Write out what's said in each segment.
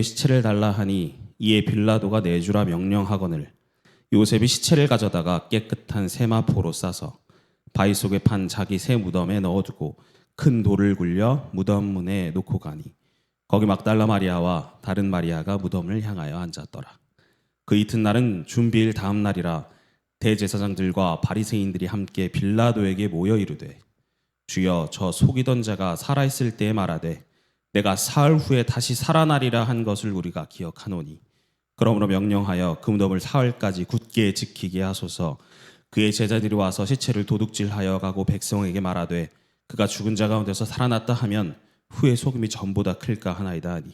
시체를 달라 하니 이에 빌라도가 내주라 명령하거늘 요셉이 시체를 가져다가 깨끗한 세마포로 싸서 바위 속에 판 자기 새 무덤에 넣어두고 큰 돌을 굴려 무덤 문에 놓고 가니 거기 막달라 마리아와 다른 마리아가 무덤을 향하여 앉았더라. 그 이튿날은 준비일 다음 날이라 대제사장들과 바리새인들이 함께 빌라도에게 모여 이르되 주여 저 속이던 자가 살아있을 때에 말하되 내가 사흘 후에 다시 살아나리라 한 것을 우리가 기억하노니 그러므로 명령하여 그 무덤을 사흘까지 굳게 지키게 하소서. 그의 제자들이 와서 시체를 도둑질하여 가고 백성에게 말하되 그가 죽은 자 가운데서 살아났다 하면 후에 소금이 전보다 클까 하나이다 하니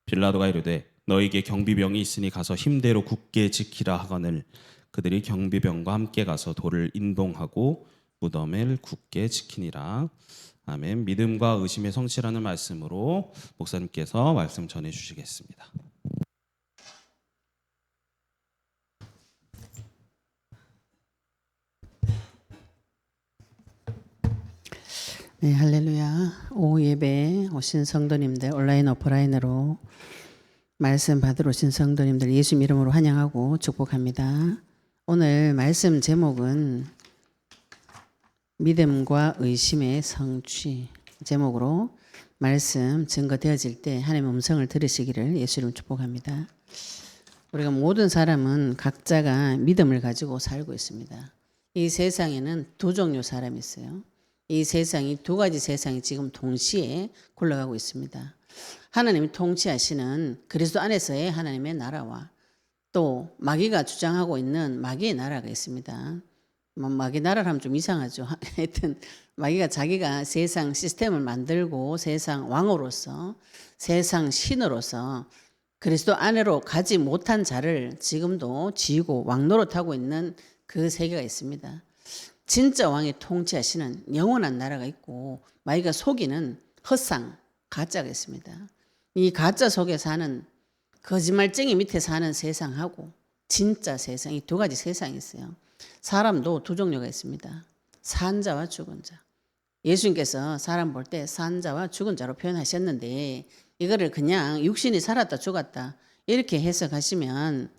빌라도가 이르되 너에게 경비병이 있으니 가서 힘대로 굳게 지키라 하거늘 그들이 경비병과 함께 가서 돌을 인동하고 무덤을 굳게 지키니라. 아멘. 믿음과 의심의 성취라는 말씀으로 목사님께서 말씀 전해 주시겠습니다. 네, 할렐루야. 오후 예배 오신 성도님들, 온라인 오프라인으로 말씀 받으러 오신 성도님들 예수님 이름으로 환영하고 축복합니다. 오늘 말씀 제목은 믿음과 의심의 성취 제목으로 말씀 증거되어질 때 하나님의 음성을 들으시기를 예수 이름으로 축복합니다. 우리가 모든 사람은 각자가 믿음을 가지고 살고 있습니다. 이 세상에는 두 종류 사람이 있어요. 이 세상이 두 가지 세상이 지금 동시에 굴러가고 있습니다. 하나님이 통치하시는 그리스도 안에서의 하나님의 나라와 또 마귀가 주장하고 있는 마귀의 나라가 있습니다. 마귀 나라를 하면 좀 이상하죠. 하여튼 마귀가 자기가 세상 시스템을 만들고 세상 왕으로서 세상 신으로서 그리스도 안으로 가지 못한 자를 지금도 지고 왕노릇하고 있는 그 세계가 있습니다. 진짜 왕이 통치하시는 영원한 나라가 있고 마귀가 속이는 헛상, 가짜가 있습니다. 이 가짜 속에 사는 거짓말쟁이 밑에 사는 세상하고 진짜 세상, 이 두 가지 세상이 있어요. 사람도 두 종류가 있습니다. 산 자와 죽은 자. 예수님께서 사람 볼 때 산 자와 죽은 자로 표현하셨는데 이거를 그냥 육신이 살았다 죽었다 이렇게 해석하시면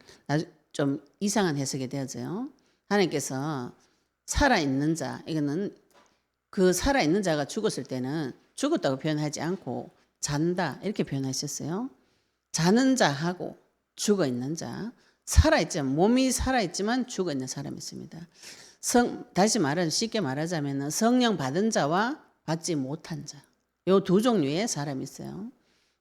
좀 이상한 해석이 되어져요. 하나님께서 살아있는 자, 이거는 그 살아있는 자가 죽었을 때는 죽었다고 표현하지 않고 잔다 이렇게 표현하셨어요. 자는 자하고 죽어있는 자, 살아있지만 몸이 살아있지만 죽어있는 사람이 있습니다. 다시 쉽게 말하자면 성령 받은 자와 받지 못한 자, 이 두 종류의 사람이 있어요.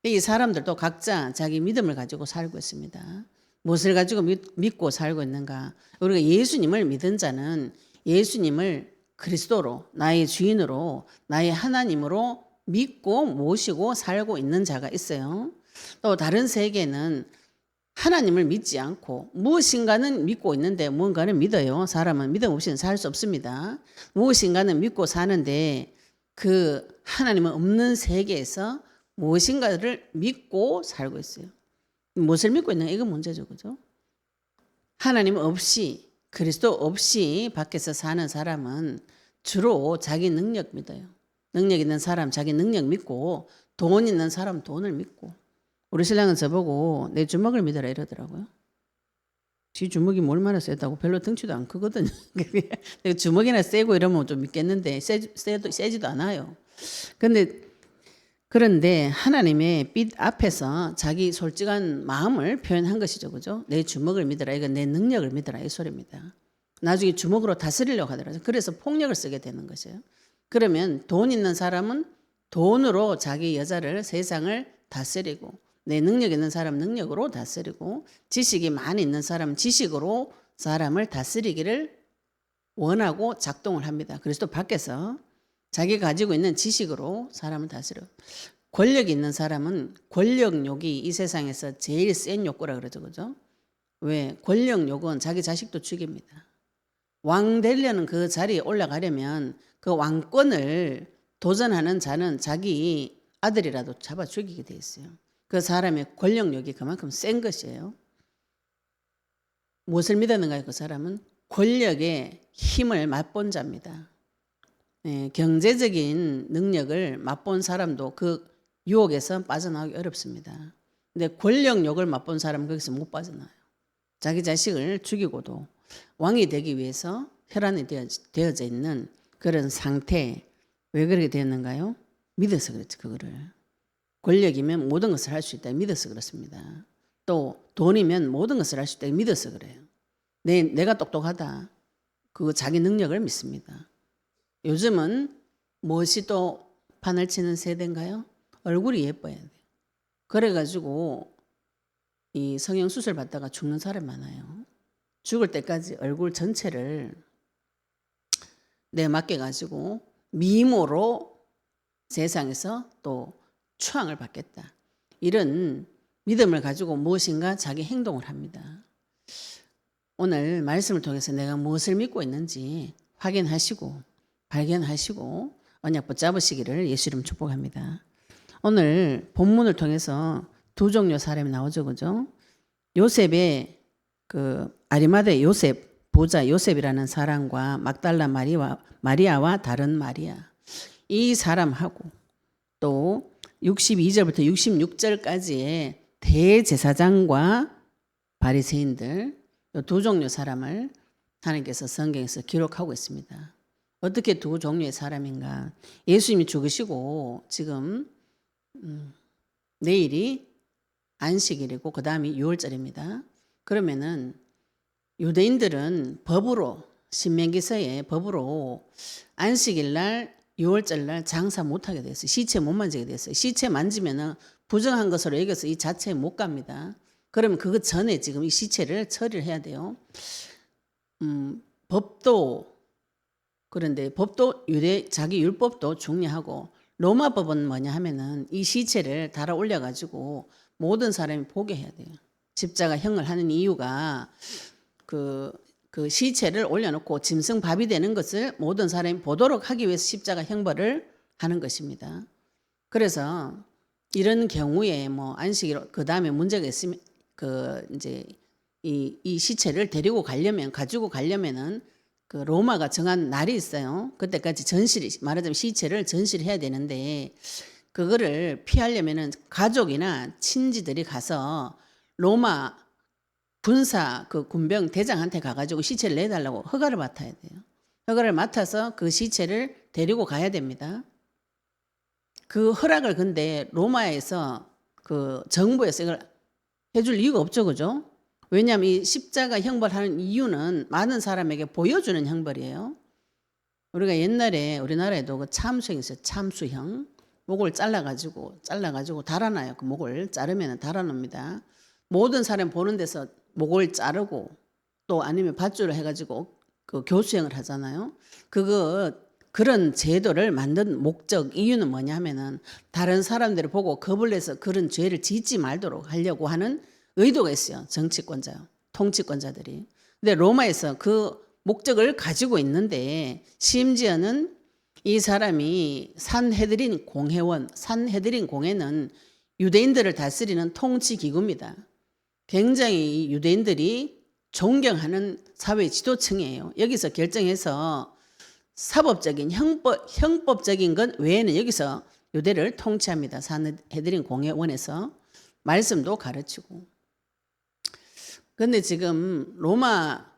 이 사람들도 각자 자기 믿음을 가지고 살고 있습니다. 무엇을 가지고 믿고 살고 있는가? 우리가 예수님을 믿은 자는 예수님을 그리스도로 나의 주인으로 나의 하나님으로 믿고 모시고 살고 있는 자가 있어요. 또 다른 세계는 하나님을 믿지 않고 무엇인가는 믿고 있는데 무언가는 믿어요. 사람은 믿음 없이는 살 수 없습니다. 무엇인가는 믿고 사는데 그 하나님은 없는 세계에서 무엇인가를 믿고 살고 있어요. 무엇을 믿고 있는가? 이건 문제죠. 그죠? 하나님 없이 그리스도 없이 밖에서 사는 사람은 주로 자기 능력 믿어요. 능력 있는 사람 자기 능력 믿고 돈 있는 사람 돈을 믿고 우리 신랑은 저보고 내 주먹을 믿어라 이러더라고요. 지 주먹이 얼마나 세다고 별로 덩치도 안 크거든요. 내가 주먹이나 세고 이러면 좀 믿겠는데 세지도 않아요. 그런데 하나님의 빛 앞에서 자기 솔직한 마음을 표현한 것이죠. 그죠? 내 주먹을 믿어라. 이건 내 능력을 믿어라. 이 소리입니다. 나중에 주먹으로 다스리려고 하더라고요. 그래서 폭력을 쓰게 되는 것이에요. 그러면 돈 있는 사람은 돈으로 자기 여자를 세상을 다스리고 내 능력 있는 사람 능력으로 다스리고 지식이 많이 있는 사람은 지식으로 사람을 다스리기를 원하고 작동을 합니다. 그래서 또 밖에서 자기가 가지고 있는 지식으로 사람을 다스려. 권력이 있는 사람은 권력욕이 이 세상에서 제일 센 욕구라 그러죠. 그죠? 왜? 권력욕은 자기 자식도 죽입니다. 왕 되려는 그 자리에 올라가려면 그 왕권을 도전하는 자는 자기 아들이라도 잡아 죽이게 돼 있어요. 그 사람의 권력욕이 그만큼 센 것이에요. 무엇을 믿었는가요? 그 사람은 권력의 힘을 맛본 자입니다. 경제적인 능력을 맛본 사람도 그 유혹에서 빠져나오기 어렵습니다. 근데 권력욕을 맛본 사람은 거기서 못 빠져나와요. 자기 자식을 죽이고도 왕이 되기 위해서 혈안이 되어져 있는 그런 상태. 왜 그렇게 되었는가요? 믿어서 그렇지. 그거를 권력이면 모든 것을 할 수 있다 믿어서 그렇습니다. 또 돈이면 모든 것을 할 수 있다 믿어서 그래요. 내가 똑똑하다. 그 자기 능력을 믿습니다. 요즘은 무엇이 또 판을 치는 세대인가요? 얼굴이 예뻐야 돼요. 그래가지고 이 성형수술 받다가 죽는 사람 많아요. 죽을 때까지 얼굴 전체를 내 맡겨가지고 미모로 세상에서 또 추앙을 받겠다. 이런 믿음을 가지고 무엇인가 자기 행동을 합니다. 오늘 말씀을 통해서 내가 무엇을 믿고 있는지 확인하시고 발견하시고 언약 붙잡으시기를 예수 이름 축복합니다. 오늘 본문을 통해서 두 종류 사람이 나오죠. 그죠? 요셉의 그 아리마대 요셉, 보자 요셉이라는 사람과 막달라 마리아와 다른 마리아. 이 사람하고 또 62절부터 66절까지의 대제사장과 바리새인들 두 종류 사람을 하나님께서 성경에서 기록하고 있습니다. 어떻게 두 종류의 사람인가? 예수님이 죽으시고 지금 내일이 안식일이고 그 다음이 6월절입니다. 그러면은 유대인들은 법으로 신명기서의 법으로 안식일 날 6월절 날 장사 못하게 됐어요. 시체 못 만지게 됐어요. 시체 만지면은 부정한 것으로 여겨서 이 자체에 못 갑니다. 그러면 그거 전에 지금 이 시체를 처리를 해야 돼요. 법도 그런데 법도 자기 율법도 중요하고 로마 법은 뭐냐 하면은 이 시체를 달아 올려 가지고 모든 사람이 보게 해야 돼요. 십자가형을 하는 이유가 그 시체를 올려놓고 짐승밥이 되는 것을 모든 사람이 보도록 하기 위해서 십자가 형벌을 하는 것입니다. 그래서 이런 경우에 뭐 안식일 그 다음에 문제가 있으면 이제 이 시체를 가지고 가려면은 그 로마가 정한 날이 있어요. 그때까지 말하자면 시체를 전시해야 되는데 그거를 피하려면은 가족이나 친지들이 가서 로마 군사 그 군병 대장한테 가가지고 시체를 내달라고 허가를 맡아야 돼요. 허가를 맡아서 그 시체를 데리고 가야 됩니다. 그 허락을 근데 로마에서 그 정부에서 이걸 해줄 이유가 없죠, 그죠? 왜냐하면 이 십자가 형벌하는 이유는 많은 사람에게 보여주는 형벌이에요. 우리가 옛날에 우리나라에도 그 참수형 있어요. 참수형. 목을 잘라가지고 달아놔요. 그 목을 자르면 달아놓습니다. 모든 사람 보는 데서 목을 자르고 또 아니면 밧줄을 해가지고 그 교수형을 하잖아요. 그런 제도를 만든 목적 이유는 뭐냐 하면은 다른 사람들을 보고 겁을 내서 그런 죄를 짓지 말도록 하려고 하는 의도가 있어요. 정치권자, 통치권자들이. 근데 로마에서 그 목적을 가지고 있는데 심지어는 이 사람이 산헤드린 공회는 유대인들을 다스리는 통치기구입니다. 굉장히 유대인들이 존경하는 사회 지도층이에요. 여기서 결정해서 사법적인 형법적인 것 외에는 여기서 유대를 통치합니다. 산헤드린 공회원에서 말씀도 가르치고. 그런데 지금 로마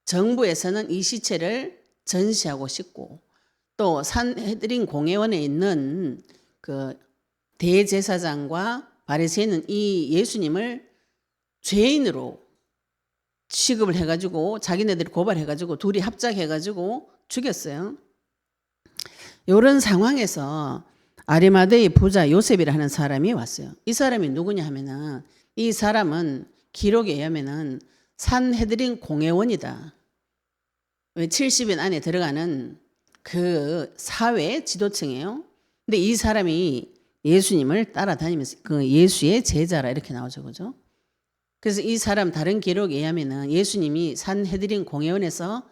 정부에서는 이 시체를 전시하고 싶고 또 산헤드린 공회원에 있는 그 대제사장과 바리새인은 이 예수님을 죄인으로 취급을 해가지고 자기네들이 고발해가지고 둘이 합작해가지고 죽였어요. 이런 상황에서 아리마대의 부자 요셉이라 하는 사람이 왔어요. 이 사람이 누구냐 하면은 이 사람은 기록에 의하면은 산헤드린 공회원이다. 70인 안에 들어가는 그 사회 지도층이에요. 근데 이 사람이 예수님을 따라다니면서 그 예수의 제자라 이렇게 나오죠. 그죠? 그래서 이 사람 다른 기록에 의하면은 예수님이 산헤드린 공회원에서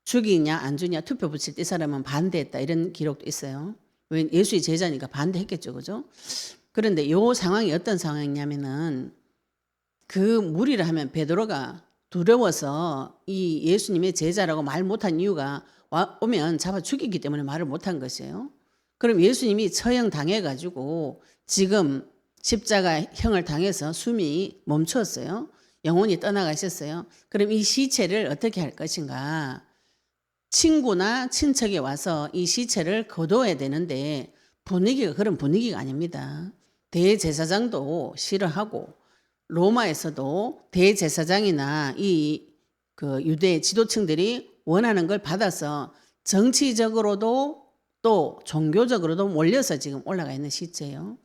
죽이냐 안 죽이냐 투표 붙일 때 이 사람은 반대했다 이런 기록도 있어요. 왜 예수의 제자니까 반대했겠죠. 그죠? 그런데 이 상황이 어떤 상황이냐면은 그 무리를 하면 베드로가 두려워서 이 예수님의 제자라고 말 못한 이유가 오면 잡아 죽이기 때문에 말을 못한 것이에요. 그럼 예수님이 처형 당해가지고 지금 십자가형을 당해서 숨이 멈췄어요. 영혼이 떠나가셨어요. 그럼 이 시체를 어떻게 할 것인가? 친구나 친척이 와서 이 시체를 거둬야 되는데 분위기가 그런 분위기가 아닙니다. 대제사장도 싫어하고 로마에서도 대제사장이나 그 유대 지도층들이 원하는 걸 받아서 정치적으로도 또 종교적으로도 몰려서 지금 올라가 있는 시체예요.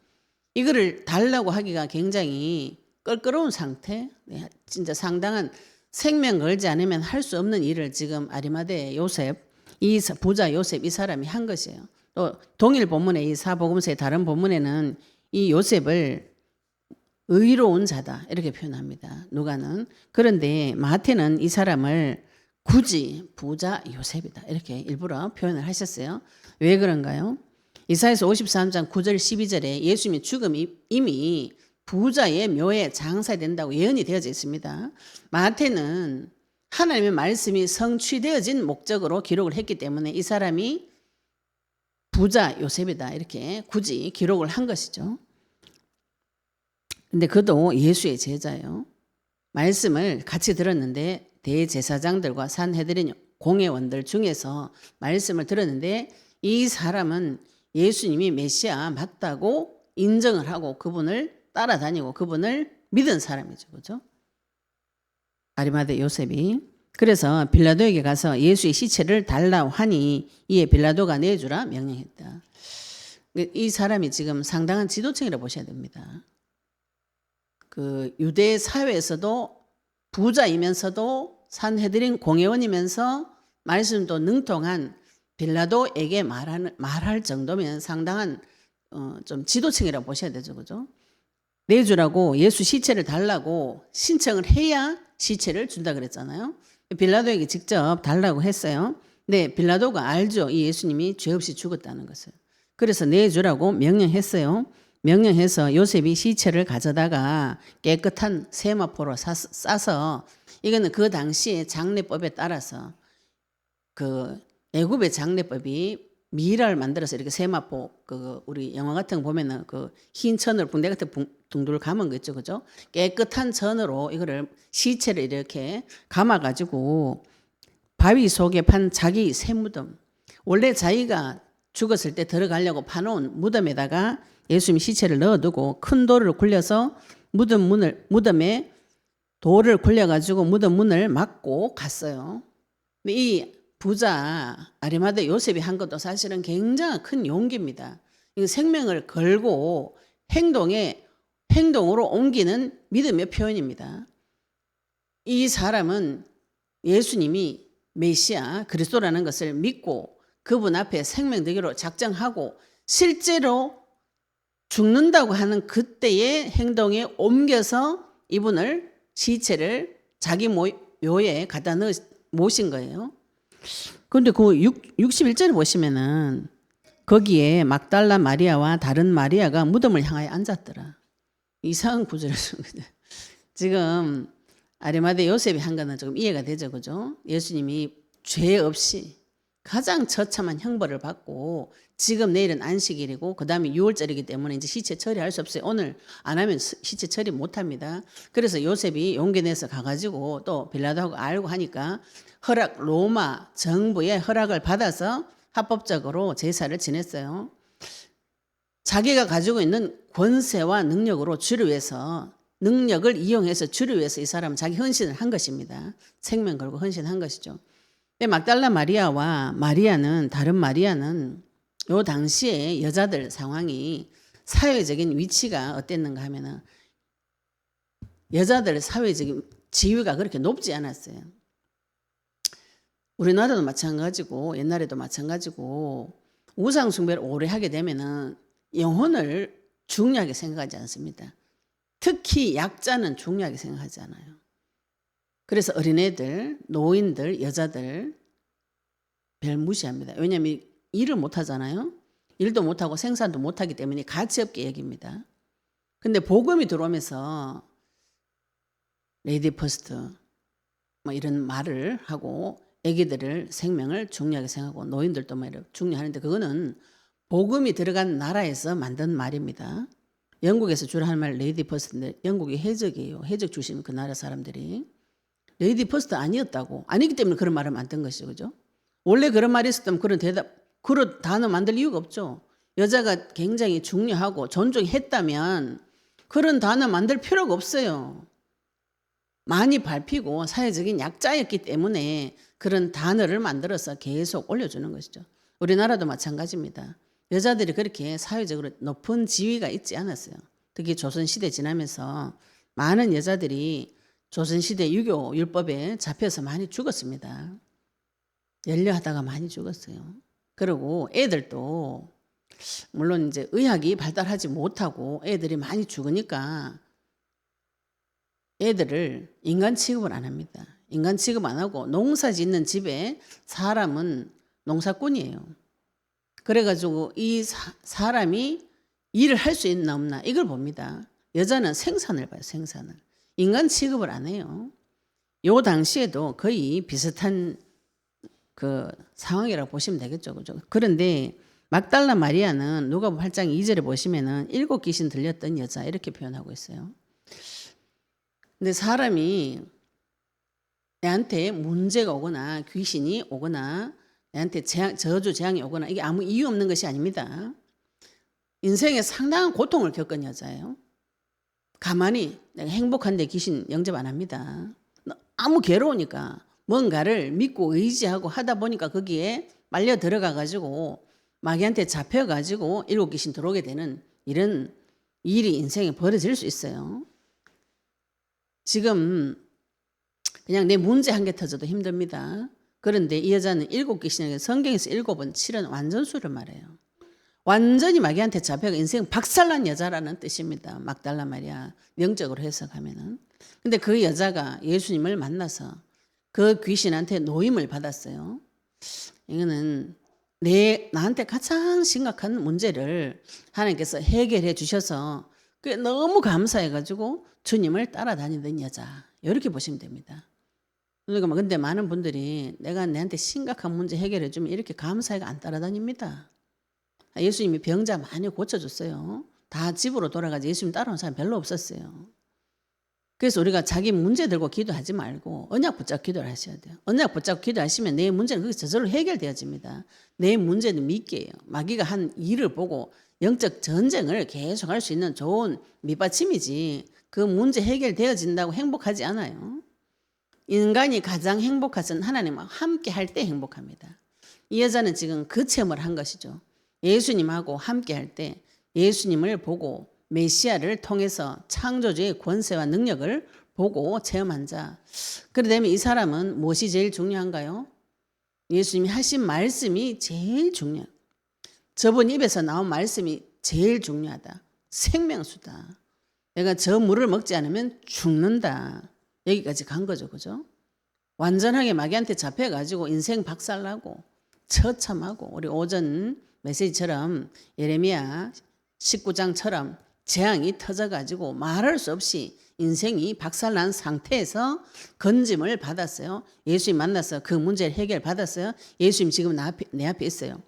이거를 달라고 하기가 굉장히 껄끄러운 상태, 진짜 상당한 생명 걸지 않으면 할 수 없는 일을 지금 아리마대 요셉, 이 부자 요셉 이 사람이 한 것이에요. 또 동일 본문에 이 사복음서의 다른 본문에는 이 요셉을 의로운 자다 이렇게 표현합니다. 누가는. 그런데 마태는 이 사람을 굳이 부자 요셉이다 이렇게 일부러 표현을 하셨어요. 왜 그런가요? 이사야서 53장 9절 12절에 예수님의 죽음이 이미 부자의 묘에 장사된다고 예언이 되어져 있습니다. 마태는 하나님의 말씀이 성취되어진 목적으로 기록을 했기 때문에 이 사람이 부자 요셉이다 이렇게 굳이 기록을 한 것이죠. 근데 그도 예수의 제자예요. 말씀을 같이 들었는데 대제사장들과 산헤드린 공회원들 중에서 말씀을 들었는데 이 사람은 예수님이 메시아 맞다고 인정을 하고 그분을 따라다니고 그분을 믿은 사람이죠. 그죠? 아리마대 요셉이. 그래서 빌라도에게 가서 예수의 시체를 달라고 하니 이에 빌라도가 내주라 명령했다. 이 사람이 지금 상당한 지도층이라고 보셔야 됩니다. 그 유대 사회에서도 부자이면서도 산헤드린 공회원이면서 말씀도 능통한 빌라도에게 말할 정도면 상당한 좀 지도층이라고 보셔야 되죠. 그죠? 내주라고 예수 시체를 달라고 신청을 해야 시체를 준다 그랬잖아요. 빌라도에게 직접 달라고 했어요. 네, 빌라도가 알죠. 이 예수님이 죄 없이 죽었다는 것을. 그래서 내주라고 명령했어요. 명령해서 요셉이 시체를 가져다가 깨끗한 세마포로 싸서 이거는 그 당시에 장례법에 따라서 그 애굽의 장례법이 미라를 만들어서 이렇게 세마포 그 우리 영화 같은 거 보면은 그 흰 천으로 붕대 같은 둥둘 감은 거 있죠, 그죠? 깨끗한 천으로 이거를 시체를 이렇게 감아가지고 바위 속에 판 자기 새 무덤, 원래 자기가 죽었을 때 들어가려고 파놓은 무덤에다가 예수님 시체를 넣어두고 큰 돌을 굴려서 무덤에 돌을 굴려가지고 무덤 문을 막고 갔어요. 이 부자 아리마대 요셉이 한 것도 사실은 굉장히 큰 용기입니다. 생명을 걸고 행동으로 옮기는 믿음의 표현입니다. 이 사람은 예수님이 메시아 그리스도라는 것을 믿고 그분 앞에 생명 되기로 작정하고 실제로 죽는다고 하는 그때의 행동에 옮겨서 이분을 시체를 자기 묘에 갖다 모신 거예요. 그런데 그 61절에 보시면은 거기에 막달라 마리아와 다른 마리아가 무덤을 향하여 앉았더라. 이상한 구절이죠. 지금 아리마대 요셉이 한 거는 조금 이해가 되죠. 그죠? 예수님이 죄 없이 가장 처참한 형벌을 받고 지금 내일은 안식일이고 그 다음에 6월절이기 때문에 이제 시체 처리할 수 없어요. 오늘 안 하면 시체 처리 못 합니다. 그래서 요셉이 용기 내서 가가지고 또 빌라도하고 알고 하니까 로마 정부의 허락을 받아서 합법적으로 제사를 지냈어요. 자기가 가지고 있는 권세와 능력으로 주를 위해서 능력을 이용해서 주를 위해서 이 사람은 자기 헌신을 한 것입니다. 생명 걸고 헌신한 것이죠. 근데 막달라 마리아와 다른 마리아는 요 당시에 여자들 상황이 사회적인 위치가 어땠는가 하면은 여자들 사회적인 지위가 그렇게 높지 않았어요. 우리나라도 마찬가지고 옛날에도 마찬가지고 우상 숭배를 오래 하게 되면은 영혼을 중요하게 생각하지 않습니다. 특히 약자는 중요하게 생각하지 않아요. 그래서 어린애들, 노인들, 여자들 별 무시합니다. 왜냐하면 일을 못 하잖아요. 일도 못 하고 생산도 못 하기 때문에 가치 없게 여깁니다. 근데 복음이 들어오면서 레이디 퍼스트 뭐 이런 말을 하고 애기들을 생명을 중요하게 생각하고 노인들도 뭐 중요하는데 그거는 복음이 들어간 나라에서 만든 말입니다. 영국에서 주로 하는 말 레이디 퍼스트인데 영국이 해적이에요. 해적 출신 그 나라 사람들이. 레이디 퍼스트 아니었다고. 아니기 때문에 그런 말을 만든 것이죠. 그죠? 원래 그런 말이 있었다면 그런 단어 만들 이유가 없죠. 여자가 굉장히 중요하고 존중했다면 그런 단어 만들 필요가 없어요. 많이 밟히고 사회적인 약자였기 때문에 그런 단어를 만들어서 계속 올려주는 것이죠. 우리나라도 마찬가지입니다. 여자들이 그렇게 사회적으로 높은 지위가 있지 않았어요. 특히 조선시대 지나면서 많은 여자들이 조선시대 유교 율법에 잡혀서 많이 죽었습니다. 연려하다가 많이 죽었어요. 그리고 애들도 물론 이제 의학이 발달하지 못하고 애들이 많이 죽으니까 애들을 인간 취급을 안 합니다. 인간 취급 안 하고 농사 짓는 집에 사람은 농사꾼이에요. 그래가지고 이 사람이 일을 할 수 있나 없나 이걸 봅니다. 여자는 생산을 봐요. 생산을. 인간 취급을 안 해요. 요 당시에도 거의 비슷한 그 상황이라고 보시면 되겠죠. 그죠? 그런데 막달라 마리아는 누가복음 8장 2절에 보시면은 7 귀신 들렸던 여자 이렇게 표현하고 있어요. 근데 사람이 내한테 문제가 오거나 귀신이 오거나 내한테 저주 재앙이 오거나 이게 아무 이유 없는 것이 아닙니다. 인생에 상당한 고통을 겪은 여자예요. 가만히 내가 행복한데 귀신 영접 안 합니다. 아무 괴로우니까 뭔가를 믿고 의지하고 하다 보니까 거기에 말려 들어가 가지고 마귀한테 잡혀 가지고 7 귀신 들어오게 되는 이런 일이 인생에 벌어질 수 있어요. 지금 그냥 내 문제 한 개 터져도 힘듭니다. 그런데 이 여자는 7 귀신에게 성경에서 7은 7은 완전수를 말해요. 완전히 마귀한테 잡혀가 인생 박살난 여자라는 뜻입니다. 막달라 마리아 영적으로 해석하면은. 근데 그 여자가 예수님을 만나서 그 귀신한테 노임을 받았어요. 이거는 나한테 가장 심각한 문제를 하나님께서 해결해 주셔서 그게 너무 감사해가지고 주님을 따라다니던 여자 이렇게 보시면 됩니다. 그러니까 근데 많은 분들이 내가 내한테 심각한 문제 해결해 주면 이렇게 감사해가 안 따라다닙니다. 예수님이 병자 많이 고쳐줬어요. 다 집으로 돌아가지 예수님 따라온 사람 별로 없었어요. 그래서 우리가 자기 문제 들고 기도하지 말고 언약 붙잡고 기도를 하셔야 돼요. 언약 붙잡고 기도하시면 내 문제는 거기서 저절로 해결되어집니다. 내 문제는 믿게요. 마귀가 한 일을 보고 영적 전쟁을 계속 할 수 있는 좋은 밑받침이지 그 문제 해결되어진다고 행복하지 않아요. 인간이 가장 행복한 것은 하나님과 함께 할 때 행복합니다. 이 여자는 지금 그 체험을 한 것이죠. 예수님하고 함께 할 때 예수님을 보고 메시아를 통해서 창조주의 권세와 능력을 보고 체험한 자. 그러면 이 사람은 무엇이 제일 중요한가요? 예수님이 하신 말씀이 제일 중요해요. 저분 입에서 나온 말씀이 제일 중요하다. 생명수다. 내가 저 물을 먹지 않으면 죽는다. 여기까지 간 거죠. 그죠? 완전하게 마귀한테 잡혀가지고 인생 박살나고 처참하고 우리 오전 메시지처럼 예레미야 19장처럼 재앙이 터져가지고 말할 수 없이 인생이 박살난 상태에서 건짐을 받았어요. 예수님 만나서 그 문제를 해결받았어요. 예수님 지금 내 앞에 있어요.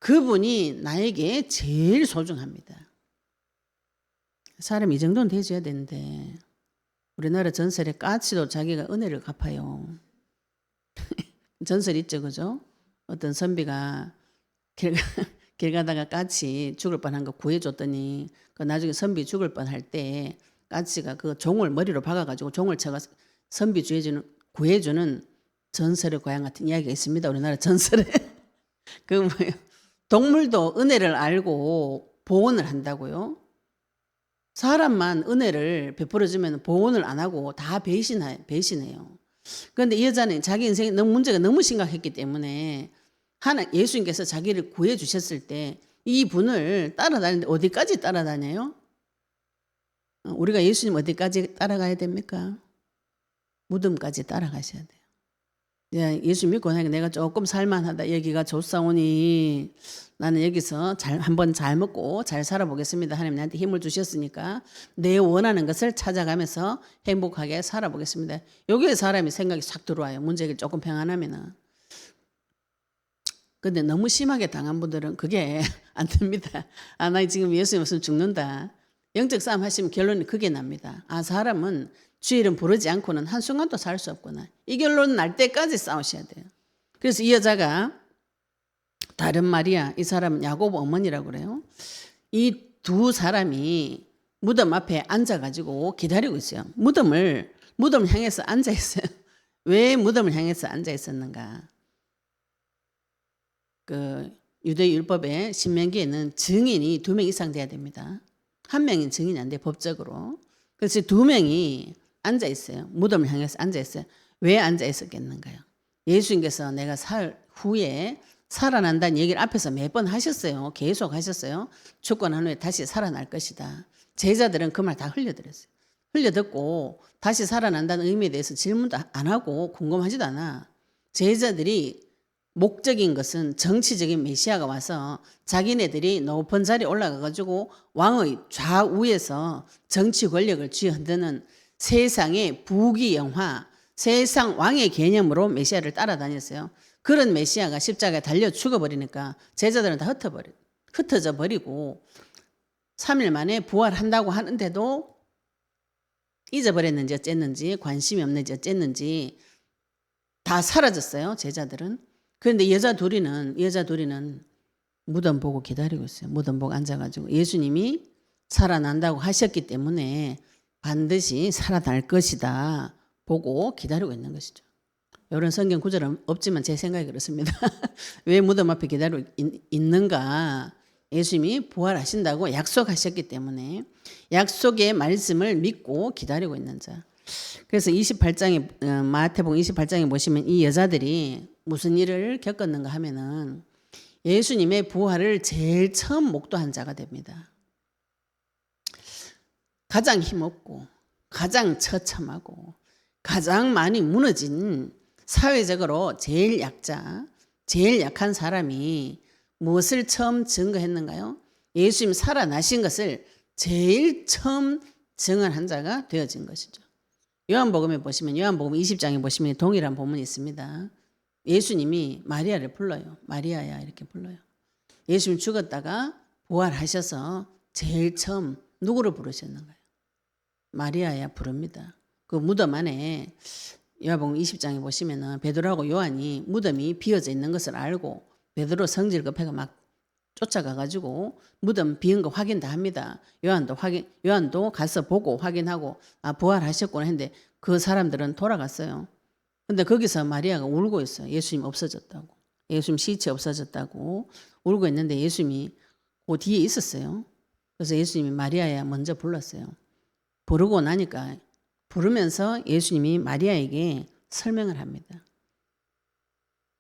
그분이 나에게 제일 소중합니다. 사람 이 정도는 돼줘야 되는데 우리나라 전설에 까치도 자기가 은혜를 갚아요. 전설 있죠. 그죠? 어떤 선비가 길 가다가 까치 죽을 뻔한 거 구해줬더니 그 나중에 선비 죽을 뻔할 때 까치가 그 종을 머리로 박아가지고 종을 쳐가 선비 구해주는 전설의 고향 같은 이야기가 있습니다. 우리나라 전설에. 그 뭐예요? 동물도 은혜를 알고 보온을 한다고요. 사람만 은혜를 베풀어주면 보온을 안 하고 다 배신해요. 그런데 이 여자는 자기 인생에 문제가 너무 심각했기 때문에 예수님께서 자기를 구해 주셨을 때 이 분을 따라다니는데 어디까지 따라다녀요? 우리가 예수님 어디까지 따라가야 됩니까? 무덤까지 따라가셔야 돼요. 예수 믿고 나니까 내가 조금 살만하다. 여기가 좋사오니 나는 여기서 한번 잘 먹고 잘 살아보겠습니다. 하나님 나한테 힘을 주셨으니까 내 원하는 것을 찾아가면서 행복하게 살아보겠습니다. 여기에 사람이 생각이 싹 들어와요. 문제가 조금 평안하면은. 근데 너무 심하게 당한 분들은 그게 안 됩니다. 나 지금 예수님 없으면 죽는다. 영적 싸움 하시면 결론이 그게 납니다. 아, 사람은 주의 이름 부르지 않고는 한순간도 살 수 없구나. 이 결론 날 때까지 싸우셔야 돼요. 그래서 이 여자가 다른 마리아, 이 사람은 야곱 어머니라고 그래요. 이 두 사람이 무덤 앞에 앉아가지고 기다리고 있어요. 무덤을 향해서 앉아 있어요. 왜 무덤을 향해서 앉아 있었는가? 그 유대 율법의 신명기에는 증인이 2명 이상 돼야 됩니다. 한 명인 증인이 안 돼, 법적으로. 그래서 2명이 앉아 있어요. 무덤을 향해서 앉아 있어요. 왜 앉아 있었겠는가요? 예수님께서 내가 살 후에 살아난다는 얘기를 앞에서 몇 번 하셨어요. 계속 하셨어요. 죽고난 후에 다시 살아날 것이다. 제자들은 그 말 다 흘려들었어요. 흘려듣고 다시 살아난다는 의미에 대해서 질문도 안 하고 궁금하지도 않아. 제자들이 목적인 것은 정치적인 메시아가 와서 자기네들이 높은 자리에 올라가가지고 왕의 좌우에서 정치 권력을 쥐어흔드는 세상의 부귀영화, 세상 왕의 개념으로 메시아를 따라다녔어요. 그런 메시아가 십자가에 달려 죽어버리니까 제자들은 다 흩어져 버리고 3일 만에 부활한다고 하는데도 잊어버렸는지 어쨌는지 관심이 없는지 어쨌는지 다 사라졌어요. 제자들은. 그런데 여자 둘이는 무덤 보고 기다리고 있어요. 무덤 보고 앉아가지고 예수님이 살아난다고 하셨기 때문에 반드시 살아날 것이다 보고 기다리고 있는 것이죠. 이런 성경 구절은 없지만 제 생각이 그렇습니다. 왜 무덤 앞에 기다리고 있는가? 예수님이 부활하신다고 약속하셨기 때문에 약속의 말씀을 믿고 기다리고 있는 자. 그래서 28장에 마태복음 28장에 보시면 이 여자들이 무슨 일을 겪었는가 하면은 예수님의 부활을 제일 처음 목도한 자가 됩니다. 가장 힘없고 가장 처참하고 가장 많이 무너진 사회적으로 제일 약한 사람이 무엇을 처음 증거했는가요? 예수님 살아나신 것을 제일 처음 증언한 자가 되어진 것이죠. 요한복음에 보시면 요한복음 20장에 보시면 동일한 본문이 있습니다. 예수님이 마리아를 불러요. 마리아야 이렇게 불러요. 예수님 죽었다가 부활하셔서 제일 처음 누구를 부르셨는가요? 마리아야 부릅니다. 그 무덤 안에 요한복음 20장에 보시면은 베드로하고 요한이 무덤이 비어져 있는 것을 알고 베드로 성질 급해가 막 쫓아가가지고 무덤 비은 거 확인 다 합니다. 요한도 가서 보고 확인하고 아 부활하셨구나 했는데 그 사람들은 돌아갔어요. 근데 거기서 마리아가 울고 있어요. 예수님 없어졌다고. 예수님 시체 없어졌다고 울고 있는데 예수님이 그 뒤에 있었어요. 그래서 예수님이 마리아야 먼저 불렀어요. 부르고 나니까 부르면서 예수님이 마리아에게 설명을 합니다.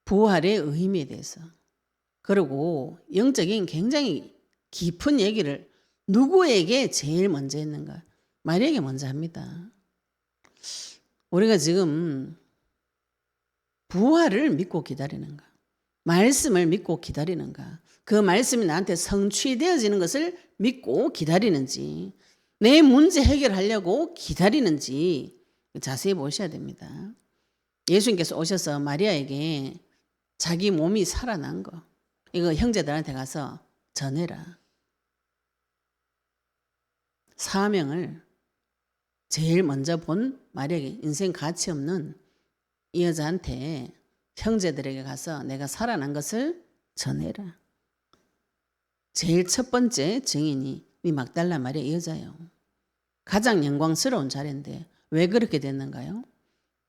부활의 의미에 대해서. 그리고 영적인 굉장히 깊은 얘기를 누구에게 제일 먼저 했는가? 마리아에게 먼저 합니다. 우리가 지금 부활을 믿고 기다리는가? 말씀을 믿고 기다리는가? 그 말씀이 나한테 성취되어지는 것을 믿고 기다리는지 내 문제 해결하려고 기다리는지 자세히 보셔야 됩니다. 예수님께서 오셔서 마리아에게 자기 몸이 살아난 거 이거 형제들한테 가서 전해라. 사명을 제일 먼저 본 마리아에게 인생 가치 없는 이 여자한테 형제들에게 가서 내가 살아난 것을 전해라. 제일 첫 번째 증인이 이 막달라 마리아 이 여자예요. 가장 영광스러운 자리인데 왜 그렇게 됐는가요?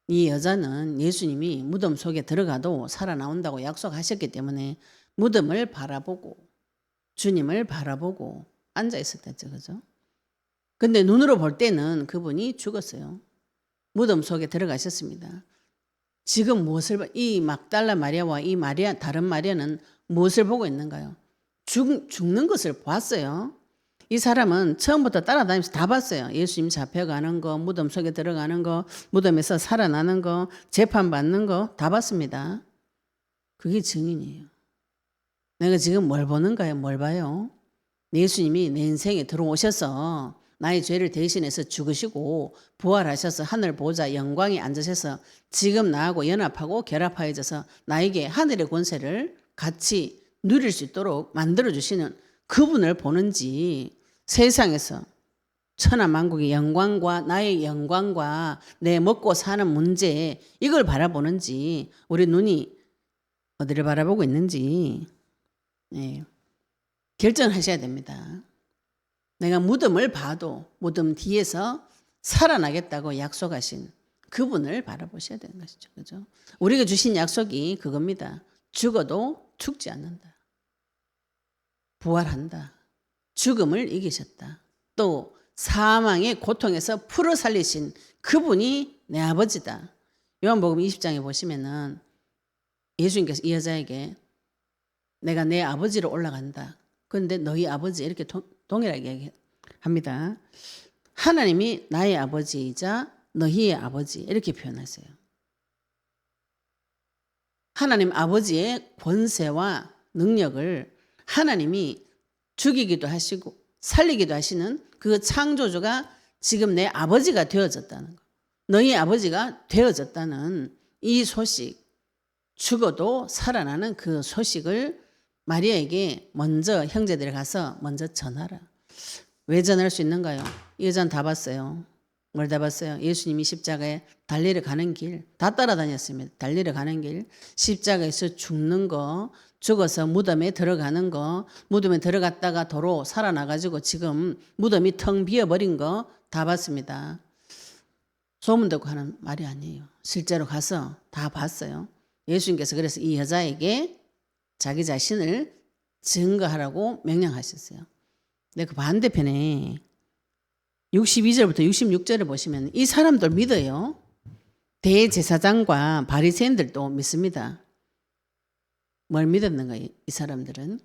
이 여자는 예수님이 무덤 속에 들어가도 살아나온다고 약속하셨기 때문에 무덤을 바라보고 주님을 바라보고 앉아 있었댔죠. 그죠? 근데 눈으로 볼 때는 그분이 죽었어요. 무덤 속에 들어가셨습니다. 지금 이 막달라 마리아와 이 마리아 다른 마리아는 무엇을 보고 있는가요? 죽는 것을 봤어요. 이 사람은 처음부터 따라다니면서 다 봤어요. 예수님 잡혀가는 거, 무덤 속에 들어가는 거, 무덤에서 살아나는 거, 재판받는 거 다 봤습니다. 그게 증인이에요. 내가 지금 뭘 보는가요? 뭘 봐요? 예수님이 내 인생에 들어오셔서 나의 죄를 대신해서 죽으시고 부활하셔서 하늘 보좌 영광에 앉으셔서 지금 나하고 연합하고 결합하여져서 나에게 하늘의 권세를 같이 누릴 수 있도록 만들어주시는 그분을 보는지 세상에서 천하만국의 영광과 나의 영광과 내 먹고 사는 문제 이걸 바라보는지 우리 눈이 어디를 바라보고 있는지 결정하셔야 됩니다. 내가 무덤을 봐도 무덤 뒤에서 살아나겠다고 약속하신 그분을 바라보셔야 되는 것이죠. 그죠? 우리가 주신 약속이 그겁니다. 죽어도 죽지 않는다. 부활한다. 죽음을 이기셨다. 또 사망의 고통에서 풀어 살리신 그분이 내 아버지다. 요한복음 20장에 보시면은 예수님께서 이 여자에게 내가 내 아버지로 올라간다. 그런데 너희 아버지 이렇게 동일하게 얘기합니다. 하나님이 나의 아버지이자 너희의 아버지 이렇게 표현하세요. 하나님 아버지의 권세와 능력을 하나님이 죽이기도 하시고 살리기도 하시는 그 창조주가 지금 내 아버지가 되어졌다는 것. 너희 아버지가 되어졌다는 이 소식, 죽어도 살아나는 그 소식을 마리아에게 먼저 형제들이 가서 먼저 전하라. 왜 전할 수 있는가요? 이 여자는 다 봤어요. 뭘 다 봤어요? 예수님이 십자가에 달리러 가는 길 다 따라다녔습니다. 달리러 가는 길, 십자가에서 죽는 거, 죽어서 무덤에 들어가는 거, 무덤에 들어갔다가 도로 살아나가지고 지금 무덤이 텅 비어버린 거 다 봤습니다. 소문 듣고 하는 말이 아니에요. 실제로 가서 다 봤어요. 예수님께서 그래서 이 여자에게 자기 자신을 증거하라고 명령하셨어요. 근데 그 반대편에 62절부터 66절을 보시면 이 사람들 믿어요. 대제사장과 바리새인들도 믿습니다. 뭘 믿었는가 이 사람들은?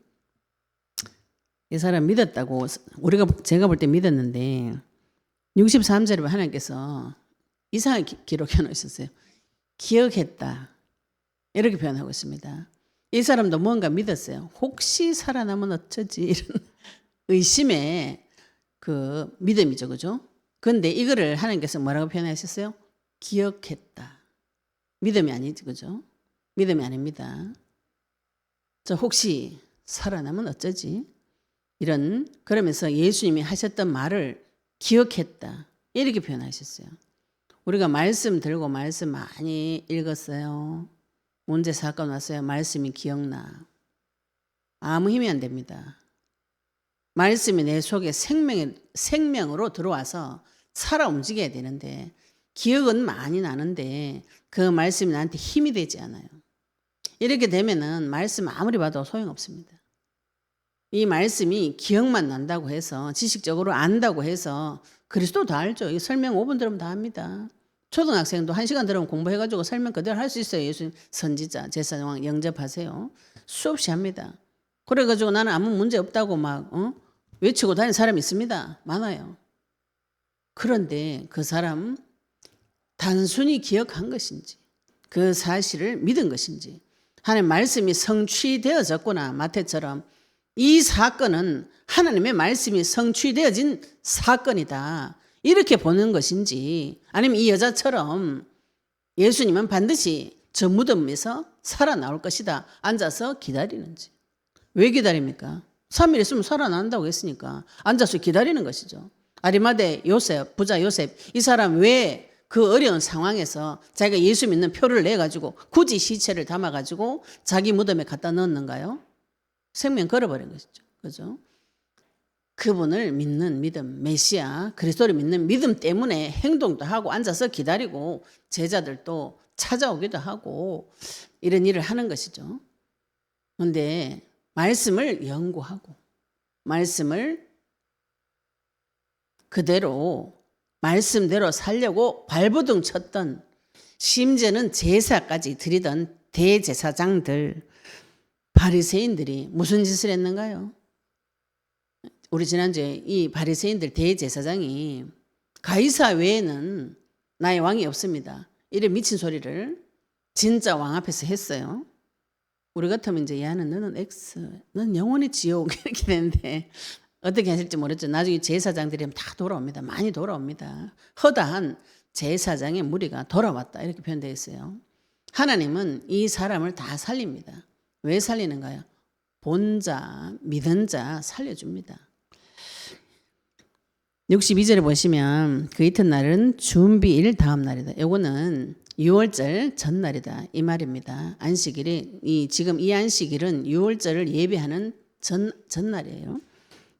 이 사람 믿었다고 제가 볼 때 믿었는데 63절에 하나님께서 이상하게 기록해 놓으셨어요. 기억했다. 이렇게 표현하고 있습니다. 이 사람도 뭔가 믿었어요. 혹시 살아나면 어쩌지 이런 의심의 그 믿음이죠. 그죠? 그런데 이거를 하나님께서 뭐라고 표현하셨어요? 기억했다. 믿음이 아니지. 그죠? 믿음이 아닙니다. 저 혹시 살아나면 어쩌지? 그러면서 예수님이 하셨던 말을 기억했다. 이렇게 표현하셨어요. 우리가 말씀 들고 말씀 많이 읽었어요. 문제 사건 왔어요. 말씀이 기억나. 아무 힘이 안 됩니다. 말씀이 내 속에 생명으로 들어와서 살아 움직여야 되는데 기억은 많이 나는데 그 말씀이 나한테 힘이 되지 않아요. 이렇게 되면은 말씀 아무리 봐도 소용없습니다. 이 말씀이 기억만 난다고 해서 지식적으로 안다고 해서 그리스도 다 알죠. 이 설명 5분 들으면 다 합니다. 초등학생도 1시간 들으면 공부해가지고 설명 그대로 할 수 있어요. 예수님 선지자, 제사장 영접하세요. 수없이 합니다. 그래가지고 나는 아무 문제 없다고 막 외치고 다니는 사람이 있습니다. 많아요. 그런데 그 사람 단순히 기억한 것인지 그 사실을 믿은 것인지 하나님 말씀이 성취되어졌구나. 마태처럼 이 사건은 하나님의 말씀이 성취되어진 사건이다. 이렇게 보는 것인지 아니면 이 여자처럼 예수님은 반드시 저 무덤에서 살아나올 것이다. 앉아서 기다리는지. 왜 기다립니까? 3일 있으면 살아난다고 했으니까 앉아서 기다리는 것이죠. 아리마대 요셉, 부자 요셉, 이 사람 왜 그 어려운 상황에서 자기가 예수 믿는 표를 내가지고 굳이 시체를 담아가지고 자기 무덤에 갖다 넣었는가요? 생명 걸어버린 것이죠. 그죠? 그분을 믿는 믿음, 메시아, 그리스도를 믿는 믿음 때문에 행동도 하고 앉아서 기다리고 제자들도 찾아오기도 하고 이런 일을 하는 것이죠. 그런데 말씀을 연구하고 말씀을 그대로 말씀대로 살려고 발버둥 쳤던 심지어는 제사까지 드리던 대제사장들 바리새인들이 무슨 짓을 했는가요? 우리 지난주에 이 바리새인들 대제사장이 가이사 외에는 나의 왕이 없습니다. 이런 미친 소리를 진짜 왕 앞에서 했어요. 우리 같으면 이제 야는 너는 X, 넌 영원히 지옥 이렇게 되는데 어떻게 하실지 모르겠죠. 나중에 제사장들이 다 돌아옵니다. 많이 돌아옵니다. 허다한 제사장의 무리가 돌아왔다 이렇게 표현되어 있어요. 하나님은 이 사람을 다 살립니다. 왜 살리는가요? 본 자, 믿은 자 살려줍니다. 62절에 보시면 그 이튿날은 준비일 다음 날이다. 요거는 6월절 전날이다 이 말입니다. 안식일이 지금 이 안식일은 6월절을 예배하는 전날이에요.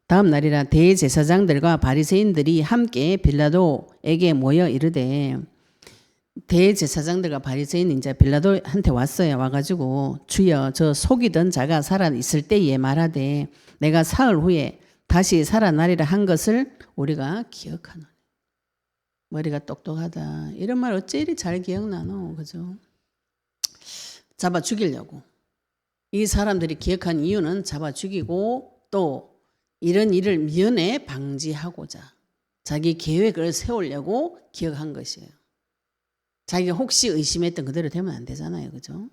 다음 날이라 대제사장들과 바리새인들이 함께 빌라도에게 모여 이르되, 대제사장들과 바리새인 이제 빌라도한테 왔어요. 와가지고 주여 저 속이던 자가 살아 있을 때에 말하되 내가 사흘 후에 다시 살아나리라 한 것을 우리가 기억하노니. 머리가 똑똑하다. 이런 말 어째 이리 잘 기억나노, 그죠? 잡아 죽이려고. 이 사람들이 기억한 이유는 잡아 죽이고 또 이런 일을 미연에 방지하고자 자기 계획을 세우려고 기억한 것이에요. 자기가 혹시 의심했던 그대로 되면 안 되잖아요, 그죠?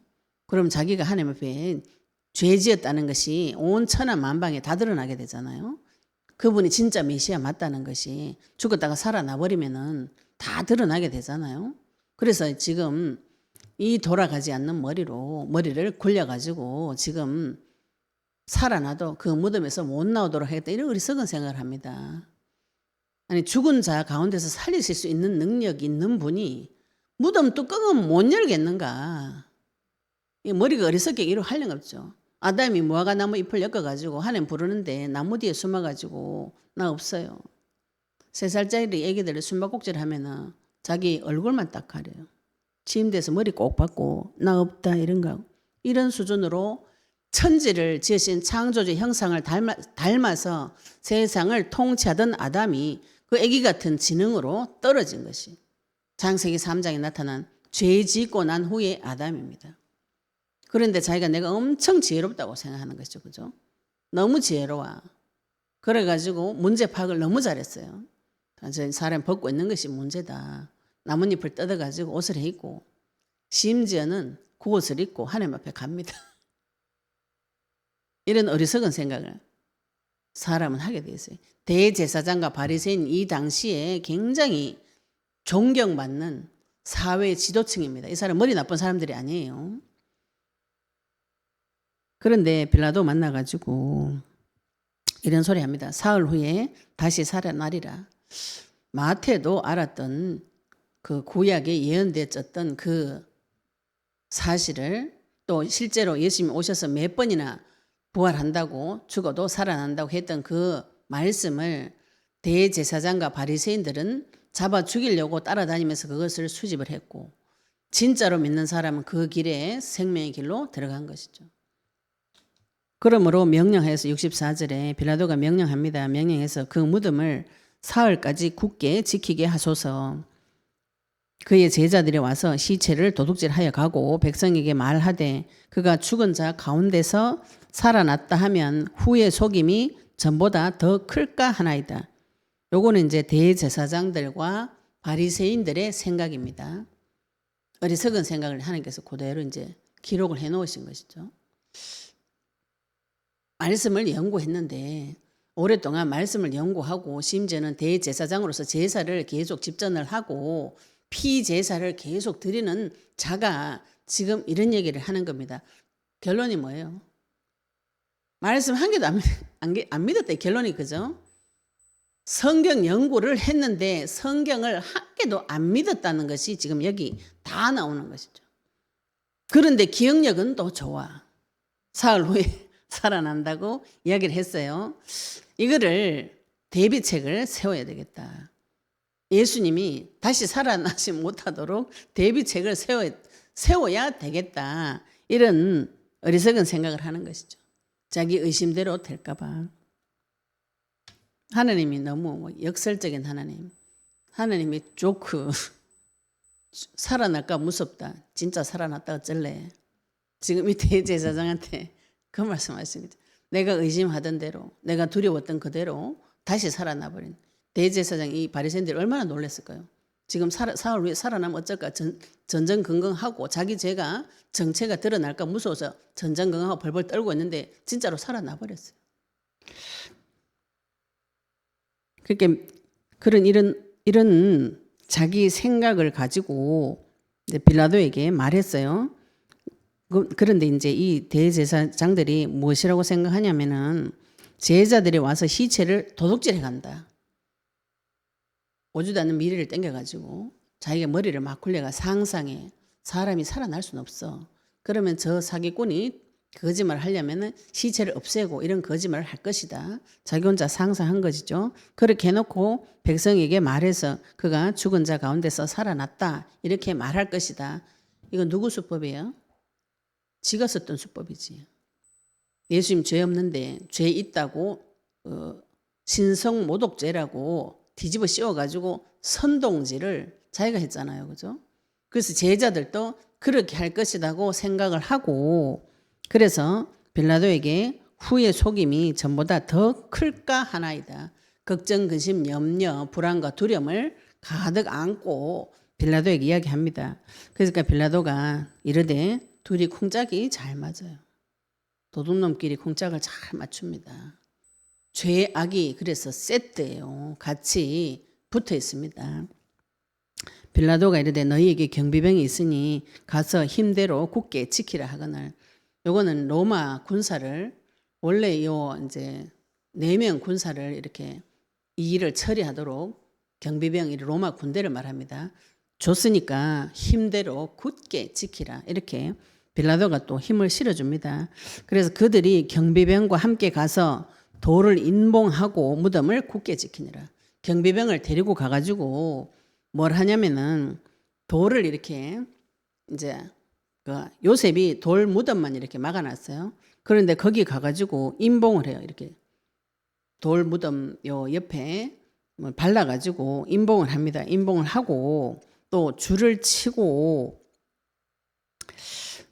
그럼 자기가 하나님 앞에 죄 지었다는 것이 온 천하 만방에 다 드러나게 되잖아요. 그분이 진짜 메시아 맞다는 것이 죽었다가 살아나 버리면은 다 드러나게 되잖아요. 그래서 지금 이 돌아가지 않는 머리를 굴려가지고 지금 살아나도 그 무덤에서 못 나오도록 하겠다, 이런 어리석은 생각을 합니다. 아니, 죽은 자 가운데서 살리실 수 있는 능력이 있는 분이 무덤 뚜껑은 못 열겠는가? 이 머리가 어리석게 이러고 할 리 없죠. 아담이 무화과 나무 잎을 엮어가지고 하나님 부르는데 나무 뒤에 숨어가지고 나 없어요. 3살짜리 애기들 숨바꼭질 하면은 자기 얼굴만 딱 가려요. 침대에서 머리 꼭 박고 나 없다 이런 거. 이런 수준으로 천지를 지으신 창조주 형상을 닮아서 세상을 통치하던 아담이 그 애기 같은 지능으로 떨어진 것이 창세기 3장에 나타난 죄 짓고 난 후의 아담입니다. 그런데 자기가 내가 엄청 지혜롭다고 생각하는 것이죠. 그죠? 너무 지혜로워. 그래가지고 문제 파악을 너무 잘했어요. 사람 벗고 있는 것이 문제다. 나뭇잎을 뜯어가지고 옷을 입고 심지어는 그 옷을 입고 하나님 앞에 갑니다. 이런 어리석은 생각을 사람은 하게 돼 있어요. 대제사장과 바리새인 이 당시에 굉장히 존경받는 사회 지도층입니다. 이 사람 머리 나쁜 사람들이 아니에요. 그런데 빌라도 만나가지고 이런 소리 합니다. 사흘 후에 다시 살아나리라. 마태도 알았던 그 구약에 예언되었던 그 사실을 또 실제로 예수님이 오셔서 몇 번이나 부활한다고 죽어도 살아난다고 했던 그 말씀을 대제사장과 바리새인들은 잡아 죽이려고 따라다니면서 그것을 수집을 했고, 진짜로 믿는 사람은 그 길에 생명의 길로 들어간 것이죠. 그러므로 명령하여서 64절에 빌라도가 명령합니다. 명령해서 그 무덤을 사흘까지 굳게 지키게 하소서. 그의 제자들이 와서 시체를 도둑질하여 가고 백성에게 말하되 그가 죽은 자 가운데서 살아났다 하면 후의 속임이 전보다 더 클까 하나이다. 요거는 이제 대제사장들과 바리새인들의 생각입니다. 어리석은 생각을 하나님께서 그대로 이제 기록을 해 놓으신 것이죠. 말씀을 연구했는데 오랫동안 말씀을 연구하고 심지어는 대제사장으로서 제사를 계속 집전을 하고 피제사를 계속 드리는 자가 지금 이런 얘기를 하는 겁니다. 결론이 뭐예요? 말씀 한 개도 안 믿었대. 결론이 그죠? 성경 연구를 했는데 성경을 한 개도 안 믿었다는 것이 지금 여기 다 나오는 것이죠. 그런데 기억력은 또 좋아. 사흘 후에 살아난다고 이야기를 했어요. 이거를 대비책을 세워야 되겠다. 예수님이 다시 살아나지 못하도록 대비책을 세워야 되겠다. 이런 어리석은 생각을 하는 것이죠. 자기 의심대로 될까 봐. 하나님이 너무 역설적인 하나님. 하나님이 조크. 살아날까 무섭다. 진짜 살아났다 어쩔래. 지금 이 대제사장한테 그 말씀하십니다. 내가 의심하던 대로, 내가 두려웠던 그대로 다시 살아나버린 대제사장 이 바리새인들이 얼마나 놀랐을까요? 지금 사흘 후에 살아나면 어쩔까 전전긍긍하고 자기 죄가 정체가 드러날까 무서워서 전전긍긍하고 벌벌 떨고 있는데 진짜로 살아나버렸어요. 그렇게 그런 이런 자기 생각을 가지고 이제 빌라도에게 말했어요. 그런데 이제 이 대제사장들이 무엇이라고 생각하냐면은 제자들이 와서 시체를 도둑질해 간다. 오지도 않는 미래를 땡겨가지고 자기가 머리를 막 굴려가 상상해. 사람이 살아날 수는 없어. 그러면 저 사기꾼이 거짓말을 하려면은 시체를 없애고 이런 거짓말을 할 것이다. 자기 혼자 상상한 것이죠. 그렇게 해놓고 백성에게 말해서 그가 죽은 자 가운데서 살아났다. 이렇게 말할 것이다. 이건 누구 수법이에요? 지가 썼던 수법이지. 예수님 죄 없는데 죄 있다고 신성모독죄라고 뒤집어 씌워가지고 선동질을 자기가 했잖아요. 그죠? 그래서 제자들도 그렇게 할 것이라고 생각을 하고 그래서 빌라도에게 후의 속임이 전보다 더 클까 하나이다. 걱정, 근심, 염려, 불안과 두려움을 가득 안고 빌라도에게 이야기합니다. 그러니까 빌라도가 이르되 둘이 쿵짝이 잘 맞아요. 도둑놈끼리 쿵짝을 잘 맞춥니다. 죄악이 그래서 세트예요. 같이 붙어 있습니다. 빌라도가 이르되 너희에게 경비병이 있으니 가서 힘대로 굳게 지키라 하거늘. 요거는 로마 군사를 원래 이제 4명 군사를 이렇게 이 일을 처리하도록 경비병 로마 군대를 말합니다. 줬으니까 힘대로 굳게 지키라. 이렇게 빌라도가 또 힘을 실어줍니다. 그래서 그들이 경비병과 함께 가서 돌을 인봉하고 무덤을 굳게 지키니라. 경비병을 데리고 가가지고 뭘 하냐면은 돌을 이렇게 이제 그 요셉이 돌 무덤만 이렇게 막아놨어요. 그런데 거기 가가지고 인봉을 해요. 이렇게 돌 무덤 요 옆에 발라가지고 인봉을 합니다. 인봉을 하고 또 줄을 치고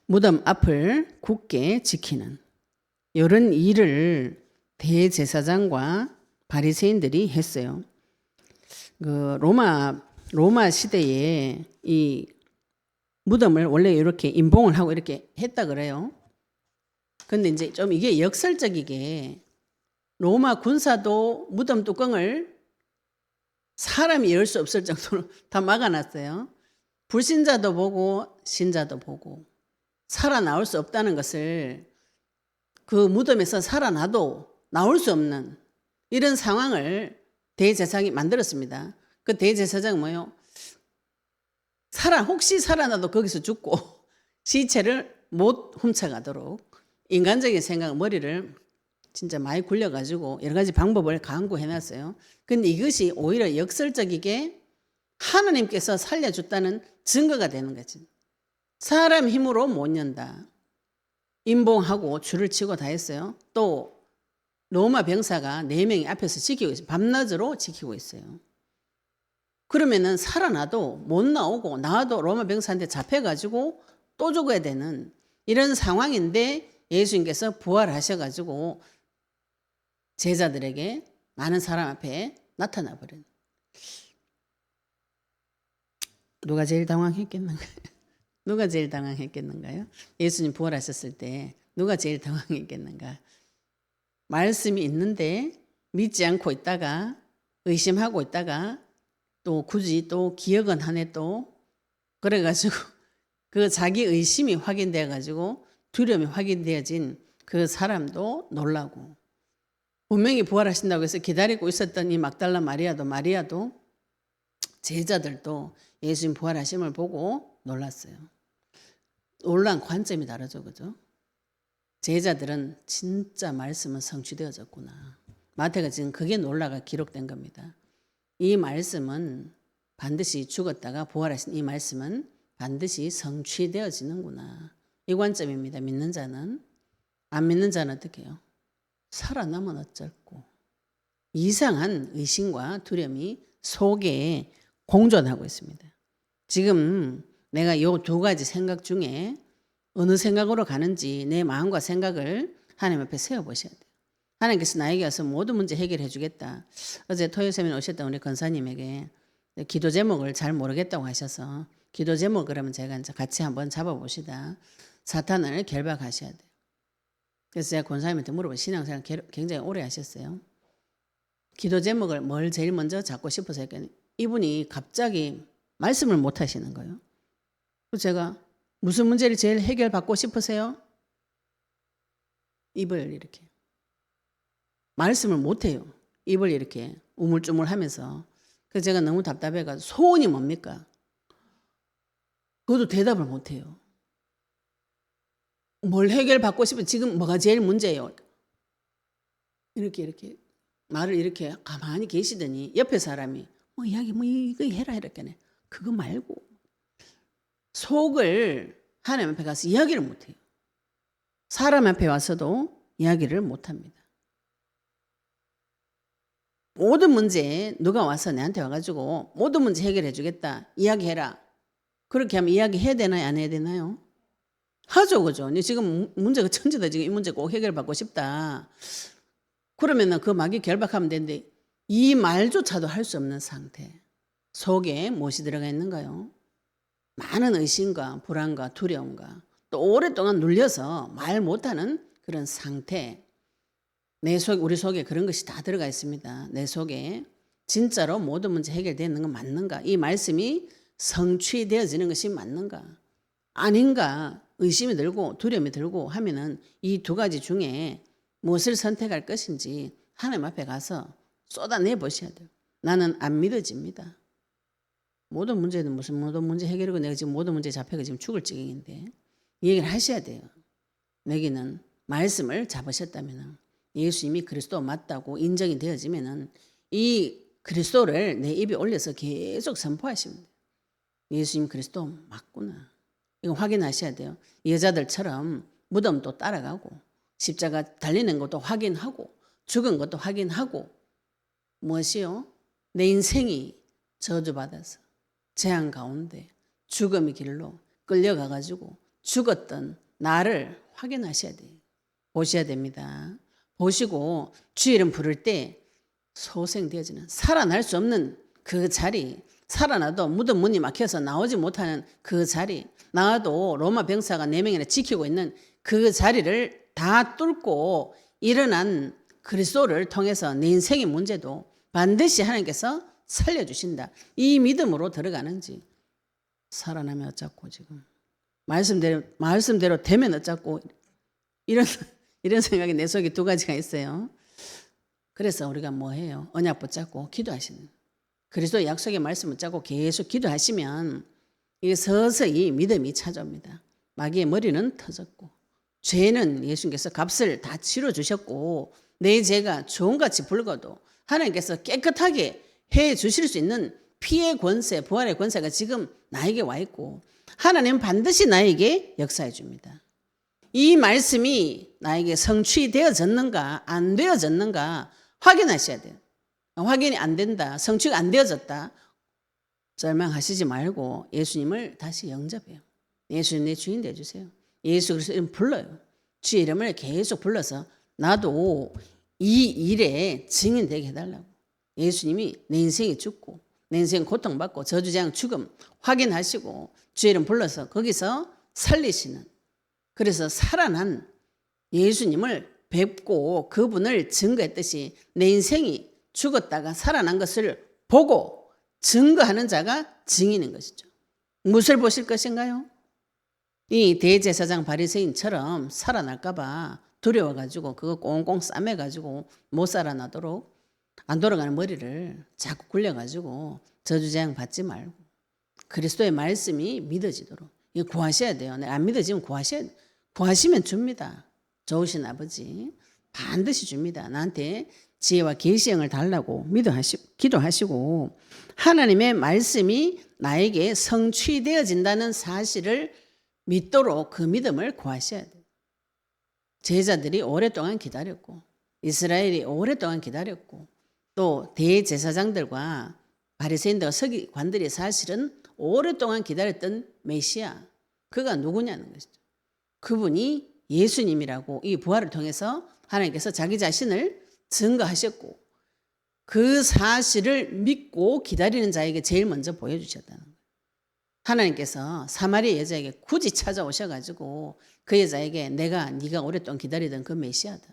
무덤 앞을 굳게 지키는 이런 일을 대제사장과 바리새인들이 했어요. 그 로마 시대에 이 무덤을 원래 이렇게 인봉을 하고 이렇게 했다 그래요. 근데 이제 좀 이게 역설적이게 로마 군사도 무덤 뚜껑을 사람이 열 수 없을 정도로 다 막아놨어요. 불신자도 보고 신자도 보고 살아나올 수 없다는 것을 그 무덤에서 살아나도 나올 수 없는 이런 상황을 대제사장이 만들었습니다. 그 대제사장은 뭐예요? 혹시 살아나도 거기서 죽고 시체를 못 훔쳐가도록 인간적인 생각 머리를 진짜 많이 굴려가지고 여러 가지 방법을 강구해놨어요. 근데 이것이 오히려 역설적이게 하나님께서 살려줬다는 증거가 되는 거지. 사람 힘으로 못 연다. 인봉하고 줄을 치고 다 했어요. 또 로마 병사가 4명이 앞에서 지키고 있어요. 밤낮으로 지키고 있어요. 그러면은 살아나도 못 나오고 나와도 로마 병사한테 잡혀가지고 또 죽어야 되는 이런 상황인데 예수님께서 부활하셔가지고 제자들에게 많은 사람 앞에 나타나 버린. 누가 제일 당황했겠는가요? 누가 제일 당황했겠는가요? 예수님 부활하셨을 때 누가 제일 당황했겠는가? 말씀이 있는데 믿지 않고 있다가 의심하고 있다가 또 굳이 또 기억은 하네 또 그래가지고 그 자기 의심이 확인되어가지고 두려움이 확인되어진 그 사람도 놀라고 분명히 부활하신다고 해서 기다리고 있었던 이 막달라 마리아도 제자들도 예수님 부활하심을 보고 놀랐어요. 놀란 관점이 다르죠. 그죠? 제자들은 진짜 말씀은 성취되어졌구나. 마태가 지금 그게 놀라가 기록된 겁니다. 이 말씀은 반드시 죽었다가 부활하신 이 말씀은 반드시 성취되어지는구나. 이 관점입니다. 믿는 자는. 안 믿는 자는 어떻게 해요? 살아나면 어쩔고. 이상한 의심과 두려움이 속에 공존하고 있습니다. 지금 내가 이 2가지 생각 중에 어느 생각으로 가는지 내 마음과 생각을 하나님 앞에 세워보셔야 돼요. 하나님께서 나에게 와서 모든 문제 해결해 주겠다. 어제 토요세미나 오셨던 우리 권사님에게 기도 제목을 잘 모르겠다고 하셔서 기도 제목 그러면 제가 이제 같이 한번 잡아봅시다. 사탄을 결박하셔야 돼요. 그래서 제가 권사님한테 물어보고 신앙생활 굉장히 오래 하셨어요. 기도 제목을 뭘 제일 먼저 잡고 싶어서 했더니 이분이 갑자기 말씀을 못 하시는 거예요. 그래서 제가 무슨 문제를 제일 해결받고 싶으세요? 입을 이렇게. 말씀을 못 해요. 입을 이렇게 우물쭈물하면서. 그래서 제가 너무 답답해가지고 소원이 뭡니까? 그것도 대답을 못해요. 뭘 해결받고 싶은 지금 뭐가 제일 문제예요? 이렇게 말을 이렇게 가만히 계시더니 옆에 사람이 뭐 이야기 뭐 이거 해라 이렇게 그거 말고 속을 하나님 앞에 가서 이야기를 못해요. 사람 앞에 와서도 이야기를 못합니다. 모든 문제에 누가 와서 내한테 와가지고 모든 문제 해결해 주겠다 이야기해라. 그렇게 하면 이야기해야 되나요? 안 해야 되나요? 하죠, 그죠? 지금 문제가 천지다. 지금 이 문제 꼭 해결받고 싶다. 그러면은 그 막이 결박하면 되는데 이 말조차도 할 수 없는 상태. 속에 무엇이 들어가 있는가요? 많은 의심과 불안과 두려움과 또 오랫동안 눌려서 말 못하는 그런 상태. 내 속, 우리 속에 그런 것이 다 들어가 있습니다. 내 속에 진짜로 모든 문제 해결되는 건 맞는가? 이 말씀이 성취되어지는 것이 맞는가? 아닌가? 의심이 들고 두려움이 들고 하면은 이 두 가지 중에 무엇을 선택할 것인지 하나님 앞에 가서 쏟아내 보셔야 돼요. 나는 안 믿어집니다. 모든 문제는 무슨 모든 문제 해결이고 내가 지금 모든 문제에 잡혀가 지금 죽을 지경인데 이 얘기를 하셔야 돼요. 내게는 말씀을 잡으셨다면 예수님이 그리스도 맞다고 인정이 되어지면은 이 그리스도를 내 입에 올려서 계속 선포하시면 돼요. 예수님 그리스도 맞구나. 이거 확인하셔야 돼요. 여자들처럼 무덤도 따라가고 십자가 달리는 것도 확인하고 죽은 것도 확인하고 무엇이요? 내 인생이 저주받아서 재앙 가운데 죽음의 길로 끌려가가지고 죽었던 나를 확인하셔야 돼요. 보셔야 됩니다. 보시고 주의 이름 부를 때 소생되어지는 살아날 수 없는 그 자리, 살아나도 무덤 문이 막혀서 나오지 못하는 그 자리, 나와도 로마 병사가 4명이나 지키고 있는 그 자리를 다 뚫고 일어난 그리스도를 통해서 내 인생의 문제도 반드시 하나님께서 살려주신다. 이 믿음으로 들어가는지 살아나면 어쩌고 지금 말씀대로 되면 어쩌고 이런 생각이 내 속에 두 가지가 있어요. 그래서 우리가 뭐 해요? 언약 붙잡고 기도하시는 그리스도의 약속의 말씀 붙잡고 계속 기도하시면 이게 서서히 믿음이 찾아옵니다. 마귀의 머리는 터졌고 죄는 예수님께서 값을 다 치러주셨고 내 죄가 종같이 붉어도 하나님께서 깨끗하게 해 주실 수 있는 피의 권세, 부활의 권세가 지금 나에게 와 있고 하나님은 반드시 나에게 역사해 줍니다. 이 말씀이 나에게 성취되어졌는가 안 되어졌는가 확인하셔야 돼요. 확인이 안 된다, 성취가 안 되어졌다 절망하시지 말고 예수님을 다시 영접해요. 예수님 내 주인 되어주세요. 예수 그리스도 이름 불러요. 주의 이름을 계속 불러서 나도 이 일에 증인되게 해달라고. 예수님이 내 인생이 죽고 내 인생 고통받고 저주재앙 죽음 확인하시고 주의 이름 불러서 거기서 살리시는 그래서 살아난 예수님을 뵙고 그분을 증거했듯이 내 인생이 죽었다가 살아난 것을 보고 증거하는 자가 증인인 것이죠. 무엇을 보실 것인가요? 이 대제사장 바리새인처럼 살아날까 봐 두려워가지고 그거 꽁꽁 싸매가지고 못 살아나도록 안 돌아가는 머리를 자꾸 굴려가지고 저주재앙 받지 말고 그리스도의 말씀이 믿어지도록 이거 구하셔야 돼요. 안 믿어지면 구하셔야 돼요. 구하시면 줍니다. 좋으신 아버지 반드시 줍니다. 나한테 지혜와 계시형을 달라고 기도하시고 하나님의 말씀이 나에게 성취되어진다는 사실을 믿도록 그 믿음을 구하셔야 돼요. 제자들이 오랫동안 기다렸고 이스라엘이 오랫동안 기다렸고 또 대제사장들과 바리새인들과 서기관들이 사실은 오랫동안 기다렸던 메시아 그가 누구냐는 것이죠. 그분이 예수님이라고 이 부활을 통해서 하나님께서 자기 자신을 증거하셨고 그 사실을 믿고 기다리는 자에게 제일 먼저 보여주셨다는 거예요. 하나님께서 사마리아 여자에게 굳이 찾아오셔가지고 그 여자에게 네가 오랫동안 기다리던 그 메시아다.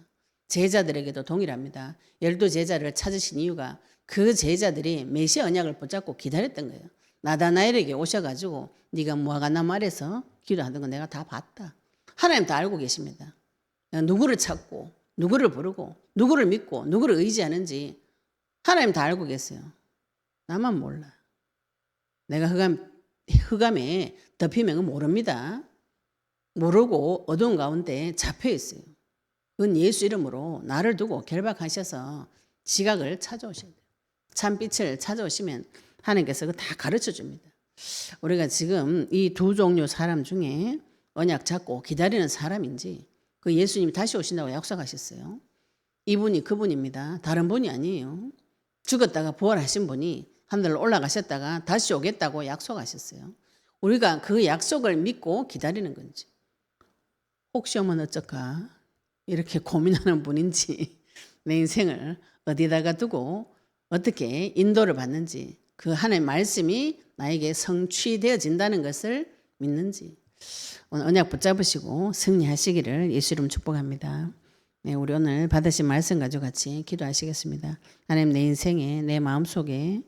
제자들에게도 동일합니다. 12제자를 찾으신 이유가 그 제자들이 메시아 언약을 붙잡고 기다렸던 거예요. 나다나엘에게 오셔가지고 네가 무화과나무 아래서 기도하던 거 내가 다 봤다. 하나님 다 알고 계십니다. 누구를 찾고 누구를 부르고 누구를 믿고 누구를 의지하는지 하나님 다 알고 계세요. 나만 몰라. 내가 흑암에 덮이면 그건 모릅니다. 모르고 어두운 가운데 잡혀 있어요. 그건 예수 이름으로 나를 두고 결박하셔서 지각을 찾아오셔야 돼요. 참빛을 찾아오시면 하나님께서 그거 다 가르쳐 줍니다. 우리가 지금 이 두 종류 사람 중에 언약 잡고 기다리는 사람인지 그 예수님이 다시 오신다고 약속하셨어요. 이분이 그분입니다. 다른 분이 아니에요. 죽었다가 부활하신 분이 하늘로 올라가셨다가 다시 오겠다고 약속하셨어요. 우리가 그 약속을 믿고 기다리는 건지 혹시 오면 어쩔까 이렇게 고민하는 분인지 내 인생을 어디다가 두고 어떻게 인도를 받는지 그 하나님의 말씀이 나에게 성취되어진다는 것을 믿는지 오늘 언약 붙잡으시고 승리하시기를 예수 이름 축복합니다. 네, 우리 오늘 받으신 말씀 가지고 같이 기도하시겠습니다. 하나님 내 인생에 내 마음속에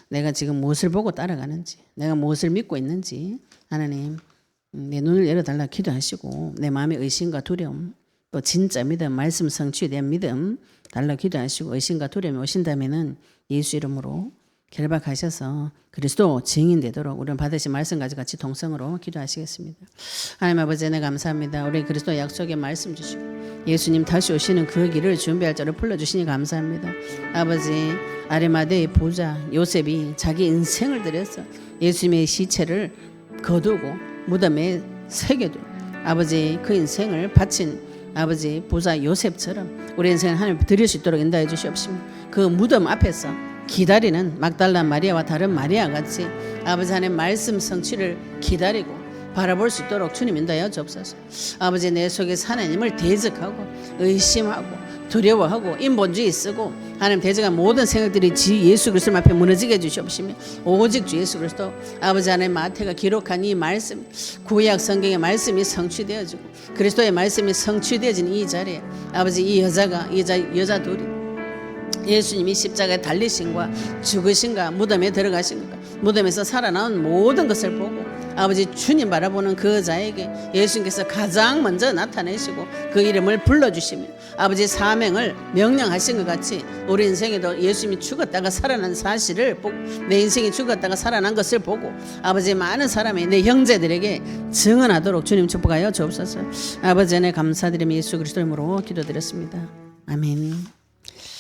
내가 지금 무엇을 보고 따라가는지 내가 무엇을 믿고 있는지 하나님 내 눈을 열어달라 기도하시고 내 마음의 의심과 두려움 또 진짜 믿음 말씀 성취에 대한 믿음 달라 기도하시고 의심과 두려움이 오신다면은 예수 이름으로 결박하셔서 그리스도 증인 되도록 우리는 받으신 말씀 가지고 같이 동성으로 기도하시겠습니다. 하나님 아버지 은혜 감사합니다. 우리 그리스도 약속의 말씀 주시고 예수님 다시 오시는 그 길을 준비할 자를 불러주시니 감사합니다. 아버지 아리마대의 부자 요셉이 자기 인생을 들여서 예수님의 시체를 거두고 무덤에 새겨도 아버지 그 인생을 바친 아버지 부자 요셉처럼 우리 인생을 하나님 드릴 수 있도록 인도해 주시옵시며 그 무덤 앞에서 기다리는 막달라 마리아와 다른 마리아 같이 아버지 하나님 말씀 성취를 기다리고 바라볼 수 있도록 주님 인도하여 주옵소서. 아버지 내 속에서 하나님을 대적하고 의심하고 두려워하고 인본주의 쓰고 하나님 대적한 모든 생각들이 지 예수 그리스도 앞에 무너지게 해주시옵시며 오직 주 예수 그리스도 아버지 하나님 마태가 기록한 이 말씀 구약 성경의 말씀이 성취되어지고 그리스도의 말씀이 성취되어진 이 자리에 아버지 이 여자 둘이 예수님이 십자가에 달리신과 죽으신가 무덤에 들어가신가 무덤에서 살아나온 모든 것을 보고 아버지 주님 바라보는 그 자에게 예수님께서 가장 먼저 나타내시고 그 이름을 불러주시며 아버지 사명을 명령하신 것 같이 우리 인생에도 예수님이 죽었다가 살아난 사실을 보고 내 인생이 죽었다가 살아난 것을 보고 아버지 많은 사람이 내 형제들에게 증언하도록 주님 축복하여 주옵소서. 아버지 안에 감사드리며 예수 그리스도 이름으로 기도드렸습니다. 아멘.